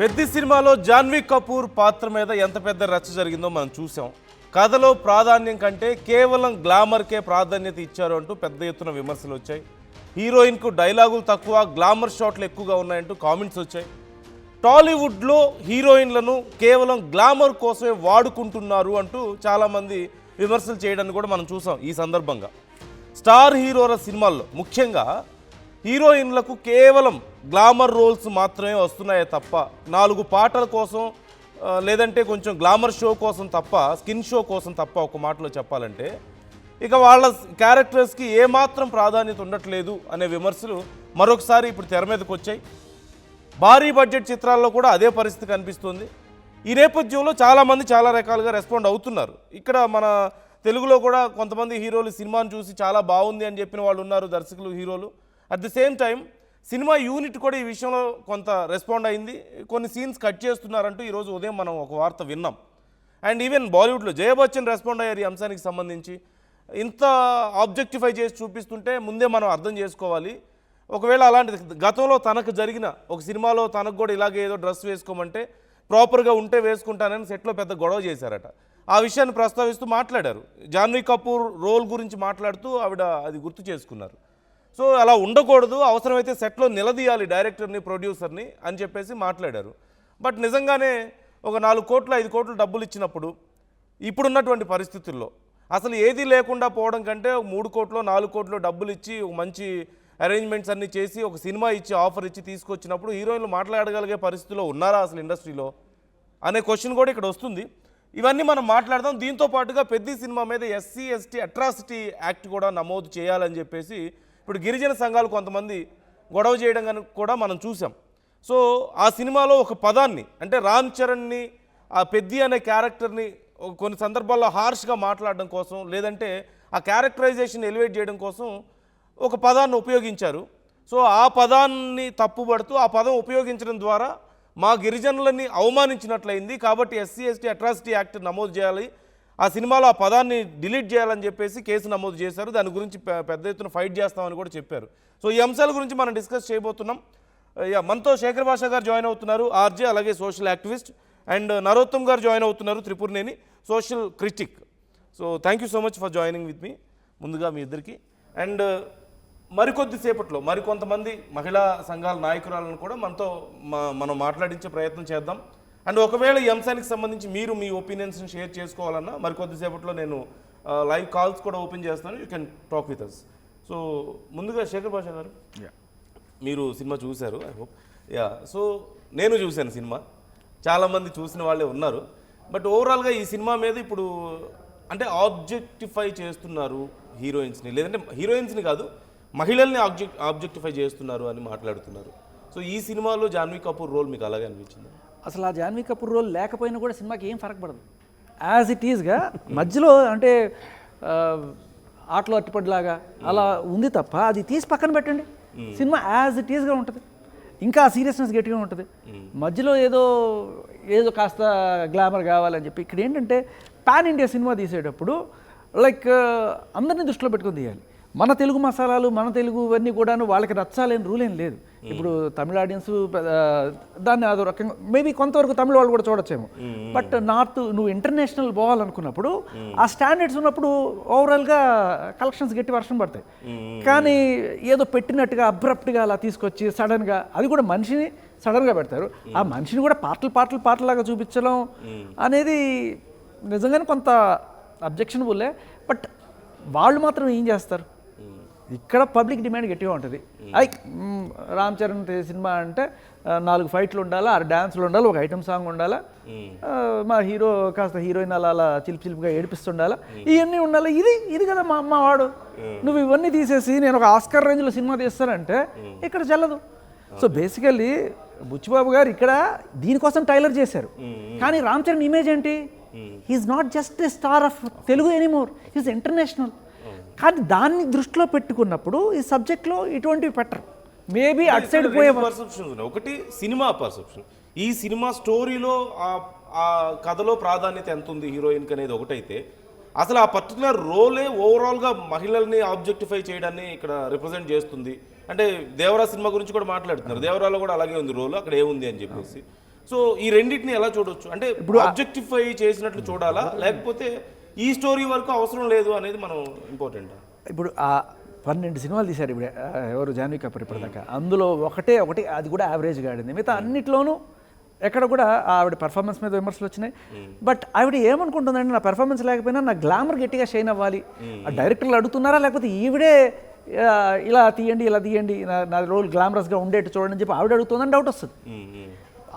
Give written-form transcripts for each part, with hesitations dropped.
పెద్ద సినిమాలో జాన్వీ కపూర్ పాత్ర మీద ఎంత పెద్ద రచ్చ జరిగిందో మనం చూసాం. కథలో ప్రాధాన్యం కంటే కేవలం గ్లామర్కే ప్రాధాన్యత ఇచ్చారు అంటూ పెద్ద ఎత్తున విమర్శలు వచ్చాయి. హీరోయిన్కు డైలాగులు తక్కువ, గ్లామర్ షాట్లు ఎక్కువగా ఉన్నాయంటూ కామెంట్స్ వచ్చాయి. టాలీవుడ్లో హీరోయిన్లను కేవలం గ్లామర్ కోసమే వాడుకుంటున్నారు అంటూ చాలామంది విమర్శలు చేయడాన్ని కూడా మనం చూసాం. ఈ సందర్భంగా స్టార్ హీరోల సినిమాల్లో ముఖ్యంగా హీరోయిన్లకు కేవలం గ్లామర్ రోల్స్ మాత్రమే వస్తున్నాయే తప్ప 4 పాటల కోసం లేదంటే కొంచెం గ్లామర్ షో కోసం తప్ప, స్కిన్ షో కోసం తప్ప ఒక మాటలో చెప్పాలంటే ఇక వాళ్ళ క్యారెక్టర్స్కి ఏమాత్రం ప్రాధాన్యత ఉండట్లేదు అనే విమర్శలు మరొకసారి ఇప్పుడు తెర మీదకి వచ్చాయి. భారీ బడ్జెట్ చిత్రాల్లో కూడా అదే పరిస్థితి కనిపిస్తుంది. ఈ నేపథ్యంలో చాలామంది చాలా రకాలుగా రెస్పాండ్ అవుతున్నారు. ఇక్కడ మన తెలుగులో కూడా కొంతమంది హీరోలు సినిమాను చూసి చాలా బాగుంది అని చెప్పిన వాళ్ళు ఉన్నారు, దర్శకులు, హీరోలు. At the same time cinema unit కూడా ఈ విషయంలో కొంత రెస్పాండ్ అయింది. కొన్ని సీన్స్ కట్ చేస్తున్నారంటూ ఈరోజు ఉదయం మనం ఒక వార్త విన్నాం. అండ్ ఈవెన్ బాలీవుడ్లో జయబచ్చన్ రెస్పాండ్ అయ్యారు ఈ అంశానికి సంబంధించి. ఇంత ఆబ్జెక్టిఫై చేసి చూపిస్తుంటే ముందే మనం అర్థం చేసుకోవాలి. ఒకవేళ అలాంటిది గతంలో తనకు జరిగిన ఒక సినిమాలో తనకు కూడా ఇలాగే ఏదో డ్రెస్ వేసుకోమంటే ప్రాపర్గా ఉంటే వేసుకుంటానని సెట్లో పెద్ద గొడవ చేశారట. ఆ విషయాన్ని ప్రస్తావిస్తూ మాట్లాడారు. జాన్వీ కపూర్ రోల్ గురించి మాట్లాడుతూ ఆవిడ అది గుర్తు చేసుకున్నారు. సో అలా ఉండకూడదు, అవసరమైతే సెట్లో నిలదీయాలి డైరెక్టర్ని, ప్రొడ్యూసర్ని అని చెప్పేసి మాట్లాడారు. బట్ నిజంగానే ఒక 4 కోట్లు 5 కోట్లు డబ్బులు ఇచ్చినప్పుడు ఇప్పుడున్నటువంటి పరిస్థితుల్లో అసలు ఏది లేకుండా పోవడం కంటే 3 కోట్లు 4 కోట్లు డబ్బులు ఇచ్చి ఒక మంచి అరేంజ్మెంట్స్ అన్నీ చేసి ఒక సినిమా ఇచ్చి ఆఫర్ ఇచ్చి తీసుకొచ్చినప్పుడు హీరోయిన్లు మాట్లాడగలిగే పరిస్థితిలో ఉన్నారా అసలు ఇండస్ట్రీలో అనే క్వశ్చన్ కూడా ఇక్కడ వస్తుంది. ఇవన్నీ మనం మాట్లాడదాం. దీంతో పాటుగా పెద్ద సినిమా మీద ఎస్సీ ఎస్టీ అట్రాసిటీ యాక్ట్ కూడా నమోదు చేయాలని చెప్పేసి ఇప్పుడు గిరిజన సంఘాలు కొంతమంది గొడవ చేయడం కూడా మనం చూసాం. సో ఆ సినిమాలో ఒక పదాన్ని అంటే రామ్ చరణ్ని, ఆ పెద్ది అనే క్యారెక్టర్ని కొన్ని సందర్భాల్లో హార్ష్గా మాట్లాడడం కోసం, లేదంటే ఆ క్యారెక్టరైజేషన్ ఎలివేట్ చేయడం కోసం ఒక పదాన్ని ఉపయోగించారు. సో ఆ పదాన్ని తప్పుపడుతూ ఆ పదం ఉపయోగించడం ద్వారా మా గిరిజనులని అవమానించినట్లయింది, కాబట్టి ఎస్సీ ఎస్టీ అట్రాసిటీ యాక్ట్ నమోదు చేయాలి, ఆ సినిమాలో ఆ పదాన్ని డిలీట్ చేయాలని చెప్పేసి కేసు నమోదు చేశారు. దాని గురించి పెద్ద ఎత్తున ఫైట్ చేస్తామని కూడా చెప్పారు. సో ఈ అంశాల గురించి మనం డిస్కస్ చేయబోతున్నాం. మనతో శేఖర్ భాష గారు జాయిన్ అవుతున్నారు, ఆర్జే, అలాగే సోషల్ యాక్టివిస్ట్. అండ్ నరోత్తమ్ గారు జాయిన్ అవుతున్నారు, Tripuraneni, social critic. So thank you so much for joining with మీ ముందుగా మీ ఇద్దరికి. అండ్ మరికొద్దిసేపట్లో మరికొంతమంది మహిళా సంఘాల నాయకురాలను కూడా మనం మాట్లాడించే ప్రయత్నం చేద్దాం. అండ్ ఒకవేళ ఈ అంశానికి సంబంధించి మీరు మీ ఒపీనియన్స్ని షేర్ చేసుకోవాలన్నా మరికొద్దిసేపట్లో నేను లైవ్ కాల్స్ కూడా ఓపెన్ చేస్తాను. You can talk with us. So ముందుగా శేఖర్ భాష గారు, మీరు సినిమా చూశారు, ఐ హోప్. సో నేను చూశాను సినిమా, చాలామంది చూసిన వాళ్ళే ఉన్నారు. బట్ ఓవరాల్గా ఈ సినిమా మీద ఇప్పుడు అంటే ఆబ్జెక్టిఫై చేస్తున్నారు హీరోయిన్స్ని, లేదంటే హీరోయిన్స్ని కాదు మహిళల్ని ఆబ్జెక్టిఫై చేస్తున్నారు అని మాట్లాడుతున్నారు. సో ఈ సినిమాలో జాన్వీ కపూర్ రోల్ మీకు అలాగే అనిపించింది? అసలు ఆ జాన్వీ కపూర్ రోల్ లేకపోయినా కూడా సినిమాకి ఏం ఫరక్ పడదు. యాజ్ ఇట్ ఈజ్గా మధ్యలో అంటే ఆటలో అట్టిపడిలాగా అలా ఉంది తప్ప అది తీసి పక్కన పెట్టండి, సినిమా యాజ్ ఇట్ ఈజ్గా ఉంటుంది. ఇంకా సీరియస్నెస్ గట్టిగా ఉంటుంది. మధ్యలో ఏదో కాస్త గ్లామర్ కావాలని చెప్పి ఇక్కడ ఏంటంటే పాన్ ఇండియా సినిమా తీసేటప్పుడు లైక్ అందరినీ దృష్టిలో పెట్టుకొని తీయాలి. మన తెలుగు మసాలాలు, మన తెలుగు ఇవన్నీ కూడాను వాళ్ళకి నచ్చాలని రూల్ ఏం లేదు. ఇప్పుడు తమిళ ఆడియన్స్ దాన్ని అదో రకంగా మేబీ కొంతవరకు తమిళ వాళ్ళు కూడా చూడొచ్చేమో. బట్ నార్త్ నువ్వు ఇంటర్నేషనల్ పోవాలనుకున్నప్పుడు ఆ స్టాండర్డ్స్ ఉన్నప్పుడు ఓవరాల్గా కలెక్షన్స్ గట్టి వర్షం పడతాయి. కానీ ఏదో పెట్టినట్టుగా అబ్రప్ట్గా అలా తీసుకొచ్చి సడన్గా, అది కూడా మనిషిని సడన్గా పెడతారు. ఆ మనిషిని కూడా పాటలాగా చూపించడం అనేది నిజంగానే కొంత అబ్జెక్షనబుల్లే. బట్ వాళ్ళు మాత్రం ఏం చేస్తారు, ఇక్కడ పబ్లిక్ డిమాండ్ గట్టిగా ఉంటుంది. రామ్ చరణ్ సినిమా అంటే 4 ఫైట్లు ఉండాలా, 6 డ్యాన్సులు ఉండాలి, ఒక ఐటమ్ సాంగ్ ఉండాలా, మా హీరో కాస్త హీరోయిన్ అలా చిలిపిగా ఏడిపిస్తుండాలా, ఇవన్నీ ఉండాలి. ఇది కదా మా వాడు. నువ్వు ఇవన్నీ తీసేసి నేను ఒక ఆస్కర్ రేంజ్లో సినిమా తీస్తానంటే ఇక్కడ చెల్లదు. సో బేసికల్లీ బుచ్చిబాబు గారు ఇక్కడ దీనికోసం టైలర్ చేశారు. కానీ రామ్ చరణ్ ఇమేజ్ ఏంటి, he's not just a star of Telugu anymore, he's international. కానీ దాన్ని దృష్టిలో పెట్టుకున్నప్పుడు ఈ సబ్జెక్ట్లో ఇటువంటివి పెట్టరు. మేబీ అటు సైడ్ పోయే పర్సెప్షన్స్ ఉన్నాయి. ఒకటి సినిమా పర్సెప్షన్, ఈ సినిమా స్టోరీలో ఆ కథలో ప్రాధాన్యత ఎంత ఉంది హీరోయిన్కి అనేది ఒకటైతే, అసలు ఆ పర్టికులర్ రోలే ఓవరాల్గా మహిళల్ని ఆబ్జెక్టిఫై చేయడాన్ని ఇక్కడ రిప్రజెంట్ చేస్తుంది. అంటే దేవరా సినిమా గురించి కూడా మాట్లాడుతున్నారు, దేవరాలో కూడా అలాగే ఉంది రోల్, అక్కడ ఏముంది అని చెప్పేసి. సో ఈ రెండింటిని ఎలా చూడొచ్చు? అంటే ఇప్పుడు ఆబ్జెక్టిఫై చేసినట్లు చూడాలా, లేకపోతే ఈ స్టోరీ వరకు అవసరం లేదు అనేది మనం ఇంపార్టెంట్? ఇప్పుడు ఆ 12 సినిమాలు తీశారు ఇప్పుడు ఎవరు జాన్వీ కపూర్ ఇప్పటిదాకా. అందులో ఒకటి అది కూడా యావరేజ్గా ఆడింది. మిగతా అన్నిట్లోనూ ఎక్కడ కూడా ఆవిడ పెర్ఫార్మెన్స్ మీద విమర్శలు వచ్చినాయి. బట్ ఆవిడ ఏమనుకుంటుందంటే నా పెర్ఫార్మెన్స్ లేకపోయినా నా గ్లామర్ గట్టిగా షైన్ అవ్వాలి. ఆ డైరెక్టర్లు అడుగుతున్నారా లేకపోతే ఈవిడే ఇలా తీయండి నా రోల్ గ్లామరస్గా ఉండేట్టు చూడండి అని చెప్పి ఆవిడ అడుగుతుందని డౌట్ వస్తుంది.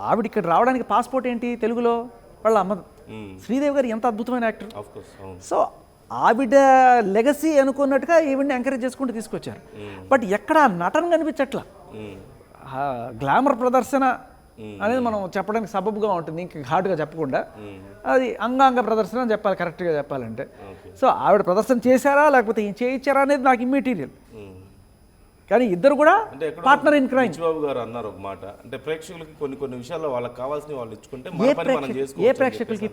ఆవిడ ఇక్కడ రావడానికి పాస్పోర్ట్ ఏంటి? తెలుగులో వాళ్ళ అమ్మదు. శ్రీదేవి గారు ఎంత అద్భుతమైన యాక్టర్. సో ఆవిడ లెగసీ అనుకున్నట్టుగా ఈవిడ్ని ఎంకరేజ్ చేసుకుంటూ తీసుకొచ్చారు. బట్ ఎక్కడ నటన కనిపించట్లా. గ్లామర్ ప్రదర్శన అనేది మనం చెప్పడానికి సబబుగా ఉంటుంది, ఇంకా ఘాటుగా చెప్పకుండా. అది అంగాంగ ప్రదర్శన అని చెప్పాలి కరెక్ట్గా చెప్పాలంటే. సో ఆవిడ ప్రదర్శన చేశారా లేకపోతే చేయించారా అనేది నాకు ఇమ్మెటీరియల్. కానీ ఇద్దరు కూడా పార్ట్నర్ ఇన్ క్రైమ్. బాబు గారు అన్నారు ఒక మాట, అంటే ప్రేక్షకులకి కొన్ని విషయాల్లో వాళ్ళకి కావాల్సిన వాళ్ళు ఇచ్చుకుంటే ఏ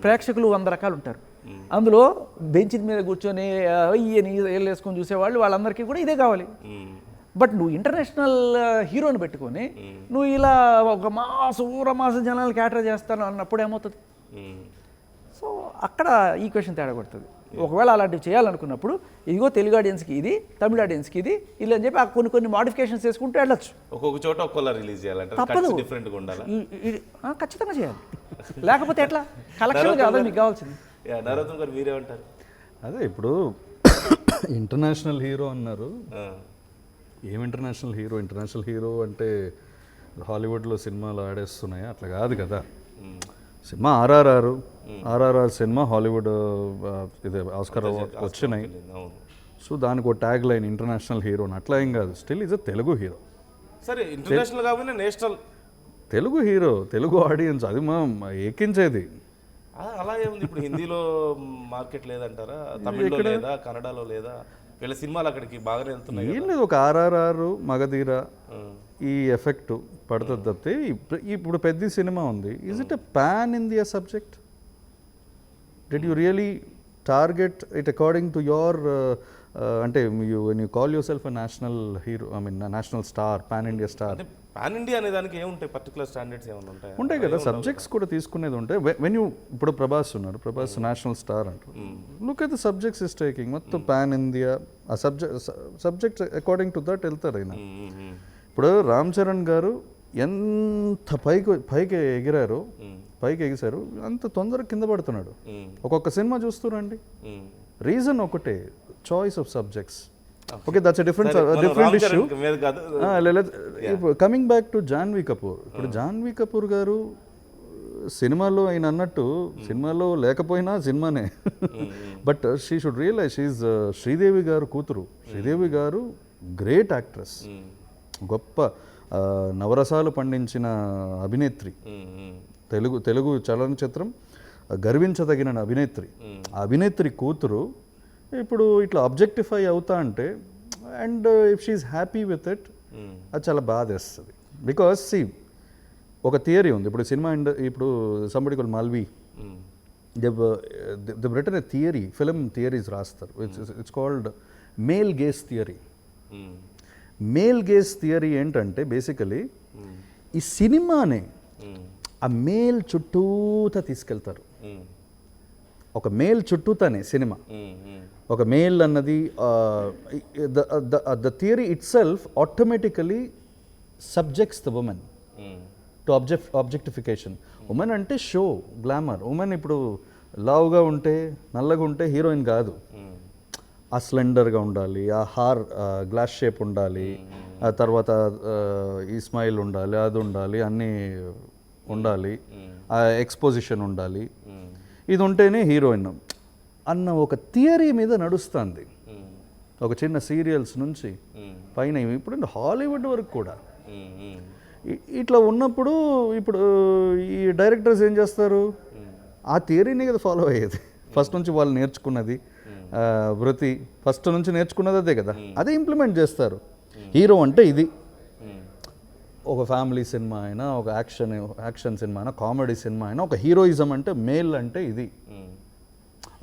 ప్రేక్షకులు 100 రకాలు ఉంటారు. అందులో బెంచ్ మీద కూర్చొని ఏళ్ళు వేసుకొని చూసేవాళ్ళు వాళ్ళందరికీ కూడా ఇదే కావాలి. బట్ నువ్వు ఇంటర్నేషనల్ హీరోని పెట్టుకొని నువ్వు ఇలా ఒక ఊరమాస జనాలు క్యాటర్ చేస్తాను అన్నప్పుడు ఏమవుతుంది? సో అక్కడ ఈక్వేషన్ తేడా కొడుతుంది. ఒకవేళ అలాంటివి చేయాలనుకున్నప్పుడు ఇదిగో తెలుగు ఆడియన్స్కి ఇది, తమిళ ఆడియన్స్కి ఇది ఇలా అని చెప్పి కొన్ని మోడిఫికేషన్స్ చేసుకుంటూ వెళ్ళొచ్చు. ఒక్కొక్క చోట ఒక్కోలా రిలీజ్ చేయాలంటే తప్పదు, ఖచ్చితంగా చేయాలి. లేకపోతే ఎట్లా? కలెక్షన్ కాదు మీకు కావాల్సింది. నరోత్తమ్ గారు మీరేమంటారు? అదే ఇప్పుడు ఇంటర్నేషనల్ హీరో అన్నారు. ఏం ఇంటర్నేషనల్ హీరో అంటే హాలీవుడ్లో సినిమాలు ఆడేస్తున్నాయా? అట్లా కాదు కదా. సినిమా ఆర్ఆర్ఆర్ సినిమా హాలీవుడ్ ఇదే ఆస్కార్ వచ్చినాయి. సో దానికి ఒక ట్యాగ్ లైన్ ఇంటర్నేషనల్ హీరో అట్లా ఏం కాదు. Still is a Telugu hero. సరే, ఇంటర్నేషనల్ కాబట్టి national Telugu hero, Telugu audience అది మనం ఎక్కించేది. అలా ఏముంది? ఇప్పుడు హిందీలో మార్కెట్ లేదంటారా? తమిళ్లో లేదా? కన్నడలో లేదా? వీళ్ళ సినిమాలు అక్కడికి బాగానే వెళ్తున్నాయి. ఏం లేదు, ఒక ఆర్ఆర్ఆర్ మగధీర ఈ ఎఫెక్ట్ పడుతుంది తప్పితే ఇప్పుడు పెద్ద సినిమా ఉంది. Is it a pan India subject? Did you really target it according to your అంటే you call yourself national hero, I mean national star, pan India star? Pan India అనే దానికి ఏముంటాయి? Particular standards ఏమైనా ఉంటాయి? ఉంటాయి కదా, subjects కూడా తీసుకునేది ఉంటాయి. వెన్ యూ ఇప్పుడు ప్రభాస్ ఉన్నారు, ప్రభాస్ నేషనల్ స్టార్ అంటారు. Look at the subjects is taking మొత్తం పాన్ ఇండియా. ఆ సబ్జెక్ట్ అకార్డింగ్ టు దట్ వెళ్తారు ఆయన. ఇప్పుడు రామ్ చరణ్ గారు ఎంత పైకి ఎగిసారు అంత తొందరగా కింద పడుతున్నాడు. ఒక్కొక్క సినిమా చూస్తురండి. రీజన్ ఒకటే, choice of subjects. Okay, that's a different issue. Coming back to Janhvi Kapoor. ఇప్పుడు జాన్వీ కపూర్ గారు సినిమాలో ఆయన అన్నట్టు సినిమాలో లేకపోయినా సినిమానే. But she should realise she's Sridevi garu కూతురు. శ్రీదేవి గారు గ్రేట్ యాక్ట్రెస్, గొప్ప నవరసాలు పండించిన అభినేత్రి, తెలుగు చలనచిత్రం గర్వించదగిన అభినేత్రి. ఆ అభినేత్రి కూతురు ఇప్పుడు ఇట్లా ఆబ్జెక్టిఫై అవుతా అంటే, and if she's happy with it, అది చాలా బాధేస్తుంది. బికాస్ సి ఒక థియరీ ఉంది ఇప్పుడు సినిమా ఇప్పుడు somebody called Mulvey, the written a theory, film theories రాస్తారు. It's called male gaze theory. Male gaze theory ఏంటంటే బేసికలీ ఈ సినిమానే ఆ మేల్ చుట్టూతా తీసుకెళ్తారు. ఒక మేల్ చుట్టూతానే సినిమా. ఒక మేల్ అన్నది the theory itself automatically subjects the women to objectification. Women అంటే షో, గ్లామర్. ఉమెన్ ఇప్పుడు లావుగా ఉంటే, నల్లగా ఉంటే హీరోయిన్ కాదు. ఆ స్లెండర్గా ఉండాలి, ఆ హార్ గ్లాస్ షేప్ ఉండాలి, ఆ తర్వాత ఈ స్మైల్ ఉండాలి, అది ఉండాలి, అన్నీ ఉండాలి, ఆ ఎక్స్పోజిషన్ ఉండాలి. ఇది ఉంటేనే హీరోయిన్ అన్న ఒక థియరీ మీద నడుస్తుంది. ఒక చిన్న సీరియల్స్ నుంచి పైన ఇప్పుడు హాలీవుడ్ వరకు కూడా ఇట్లా ఉన్నప్పుడు ఇప్పుడు ఈ డైరెక్టర్స్ ఏం చేస్తారు? ఆ థియరీని కదా ఫాలో అయ్యేది. ఫస్ట్ నుంచి వాళ్ళు నేర్చుకున్నది వృత్తి, ఫస్ట్ నుంచి నేర్చుకున్నది అదే కదా, అదే ఇంప్లిమెంట్ చేస్తారు. హీరో అంటే ఇది. ఒక ఫ్యామిలీ సినిమా అయినా, ఒక యాక్షన్ సినిమా అయినా, కామెడీ సినిమా అయినా, ఒక హీరోయిజం అంటే మేల్ అంటే ఇది,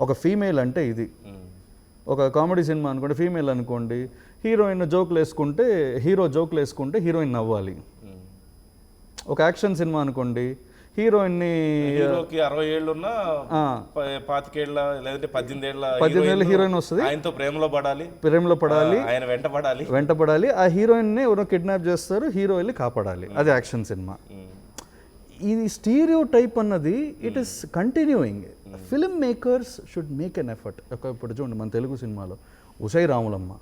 ఒక ఫీమేల్ అంటే ఇది. ఒక కామెడీ సినిమా అనుకోండి, ఫీమేల్ అనుకోండి, హీరోయిన్ జోకులు వేసుకుంటే, హీరో జోకులు వేసుకుంటే హీరోయిన్ నవ్వాలి. ఒక యాక్షన్ సినిమా అనుకోండి, హీరోయిన్ని హీరోకి 60 ఏళ్ళు ఉన్నా 25 ఏళ్ళ లేదంటే 18 ఏళ్ళ 18 ఏళ్ళ హీరోయిన్ వస్తుంది, ఆయనతో ప్రేమలో పడాలి, ఆయన వెంటపడాలి, ఆ హీరోయిన్ని ఎవరో కిడ్నాప్ చేస్తారు, హీరో వెళ్ళి కాపాడాలి, అది యాక్షన్ సినిమా. ఇది స్టీరియో టైప్ అన్నది it is continuing. Film makers should make an effort. ఇప్పుడు చూడండి మన తెలుగు సినిమాలో ఉసై రాములమ్మ,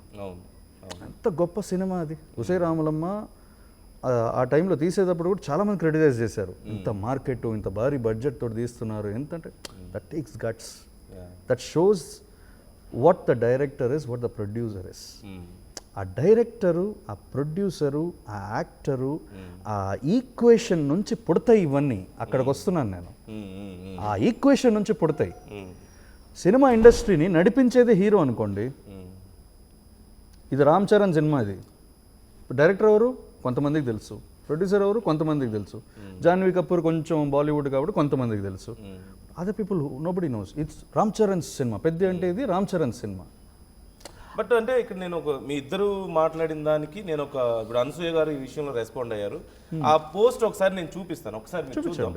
ఎంత గొప్ప సినిమా అది. ఉసై రాములమ్మ ఆ టైంలో తీసేటప్పుడు కూడా చాలామంది క్రిటిసైజ్ చేశారు, ఇంత మార్కెట్ ఇంత భారీ బడ్జెట్ తోటి తీస్తున్నారు, ఎంతంటే that takes guts, that shows what the director is, what the producer is. ఆ డైరెక్టరు, ఆ ప్రొడ్యూసరు, ఆ యాక్టరు, ఆ ఈక్వేషన్ నుంచి పుడతాయి ఇవన్నీ. అక్కడికి వస్తున్నాను నేను, ఆ ఈక్వేషన్ నుంచి పుడతాయి. సినిమా ఇండస్ట్రీని నడిపించేది హీరో అనుకోండి. ఇది రామ్ చరణ్ సినిమా, ఇది డైరెక్టర్ ఎవరు కొంతమందికి తెలుసు, ప్రొడ్యూసర్ ఎవరు కొంతమందికి తెలుసు, జాన్వీ కపూర్ కొంచెం బాలీవుడ్ కాబట్టి కొంతమందికి తెలుసు, other people nobody knows. It's Ram Charan cinema, పెద్ద అంటే ఇది రామ్ చరణ్ సినిమా. బట్ అంటే ఇక్కడ నేను మీ ఇద్దరు మాట్లాడిన దానికి నేను ఇప్పుడు అనసూయ గారు ఈ విషయంలో రెస్పాండ్ అయ్యారు. ఆ పోస్ట్ ఒకసారి నేను చూపిస్తాను, ఒకసారి మీరు చూద్దాం.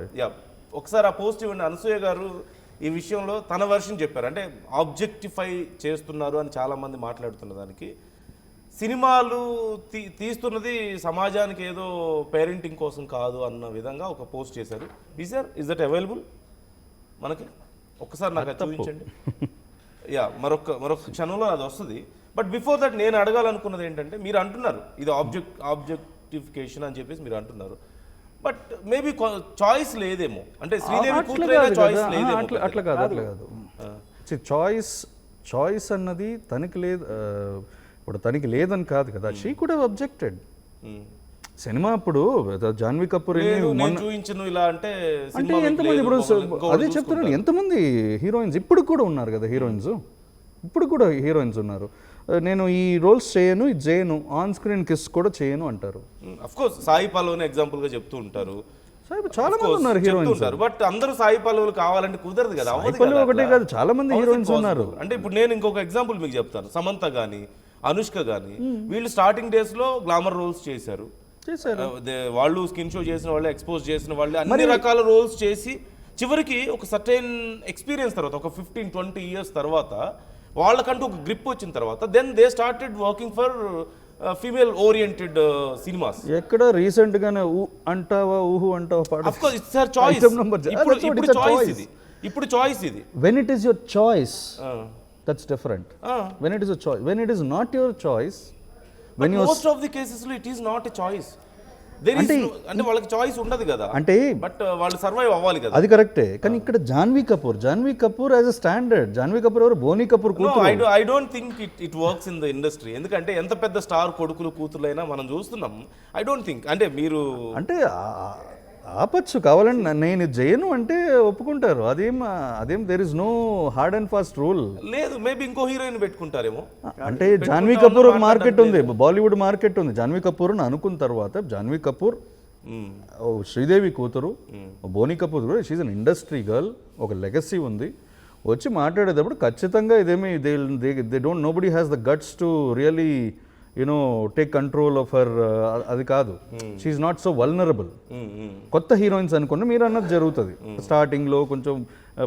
ఒకసారి ఆ పోస్ట్ ఇవ్వండి. అనసూయ గారు ఈ విషయంలో తన వర్షన్ చెప్పారు, అంటే ఆబ్జెక్టిఫై చేస్తున్నారు అని చాలా మంది మాట్లాడుతున్న దానికి. సినిమాలు తీస్తున్నది సమాజానికి ఏదో పేరెంటింగ్ కోసం కాదు అన్న విధంగా ఒక పోస్ట్ చేశారు. ఇస్ దట్ అవైలబుల్ మనకి? ఒక్కసారి నాకు అది చూపించండి. మరొక క్షణంలో అది వస్తుంది. బట్ బిఫోర్ దట్ నేను అడగాలనుకున్నది ఏంటంటే, మీరు అంటున్నారు ఇది ఆబ్జెక్టిఫికేషన్ అని చెప్పేసి మీరు అంటున్నారు, బట్ మేబీ చాయిస్ లేదేమో, అంటే శ్రీదేవి కూతురైనా చాయిస్ లేదేమో. అట్లా కాదు. చాయిస్ అన్నది తనకి లేదు, ఇప్పుడు తనకి లేదని కాదు కదా, she could have objected. Cinema అప్పుడు జాన్వీ కపూర్ చూపించను ఇలా అంటే ఎంతమంది, ఇప్పుడు అదే చెప్తున్నాను, ఎంతమంది హీరోయిన్స్ ఇప్పుడు కూడా ఉన్నారు కదా, ఇప్పుడు కూడా హీరోయిన్స్ ఉన్నారు. నేను ఈ రోల్స్ చేయను, ఇది చేయను, ఆన్ స్క్రీన్ కిస్ కూడా చేయను అంటారు. అఫ్ కోర్స్ సాయి పల్లవిని ఎగ్జాంపుల్ గా చెప్తూ ఉంటారు, చాలా మంది ఉన్నారు హీరోయిన్స్. బట్ అందరూ సాయి పల్లవులు కావాలంటే కుదరదు కదా. ఒకటే కాదు, చాలా మంది హీరోయిన్స్ ఉన్నారు. అంటే ఇప్పుడు నేను ఇంకొక ఎగ్జాంపుల్ మీకు చెప్తాను. సమంత గానీ అనుష్క గానీ వీళ్ళు స్టార్టింగ్ డేస్ లో గ్లామర్ రోల్స్ చేశారు. వాళ్ళు స్కిన్ షో చేసిన వాళ్ళు, ఎక్స్పోజ్ చేసిన వాళ్ళు, అన్ని రకాల రోల్స్ చేసి చివరికి ఒక సర్టైన్ ఎక్స్పీరియన్స్ తర్వాత, ఒక 15-20 ఇయర్స్ తర్వాత వాళ్ళకంటూ ఒక గ్రిప్ వచ్చిన తర్వాత then they started working for female oriented cinemas. ఎక్కడ రీసెంట్ గానే అంటావా ఊహు అంటావా పాట, of course it's her choice. ఇప్పుడు చాయిస్ ఇది. When it is your choice, that's different. When it is your choice, when it is not your choice, most of the cases లో it is not a choice. అంటే వాళ్ళకి choice ఉండదు కదా, అంటే but వాళ్ళు survive అవ్వాలి కదా. అది కరెక్టే, కానీ ఇక్కడ Janhvi Kapoor as a standard. Janhvi Kapoor ఎవరు? బోనీ కపూర్ కూతురు. I don't think it works in the industry. ఎందుకంటే ఎంత పెద్ద స్టార్ కొడుకులు కూతుర్లైనా మనం చూస్తున్నాం. ఐ డోంట్ థింక్, అంటే మీరు అంటే ఆపచ్చు కావాలండి, నేను ఇది చేయను అంటే ఒప్పుకుంటారు. అదేం there is no hard and fast rule లేదు. మేబీ ఇంకో హీరోయిన్ పెట్టుకుంటారేమో. అంటే జాన్వీ కపూర్ మార్కెట్ ఉంది, బాలీవుడ్ మార్కెట్ ఉంది. జాన్వీ కపూర్ అనుకున్న తర్వాత జాన్వీ కపూర్ శ్రీదేవి కూతురు, బోనీ కపూర్ కూడా షీఈ్ అన్ ఇండస్ట్రీ గర్ల్, ఒక లెగసీ ఉంది. వచ్చి మాట్లాడేటప్పుడు ఖచ్చితంగా ఇదేమి they don't, nobody has the guts to really take control of her. అది కాదు, షీఈ్ నాట్ సో వల్నరబుల్. కొత్త హీరోయిన్స్ అనుకోండి, మీరు అన్నది జరుగుతుంది. స్టార్టింగ్లో కొంచెం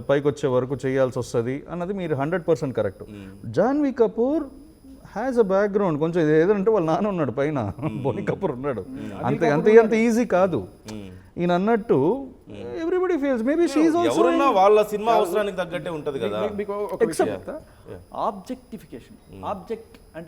పైకి వచ్చే వరకు చేయాల్సి వస్తుంది అన్నది మీరు 100% correct. Janhvi Kapoor has a background, కొంచెం ఏదంటే వాళ్ళ నాన్న ఉన్నాడు పైన, బోనీ కపూర్ ఉన్నాడు, అంత ఈజీ కాదు. ఈయన అన్నట్టు everybody feels maybe she is also, వాళ్ళ సినిమా అవసరానికి తగ్గట్టే ఉంటది కదా. ఆబ్జెక్టిఫికేషన్, ఆబ్జెక్ట్ అంటే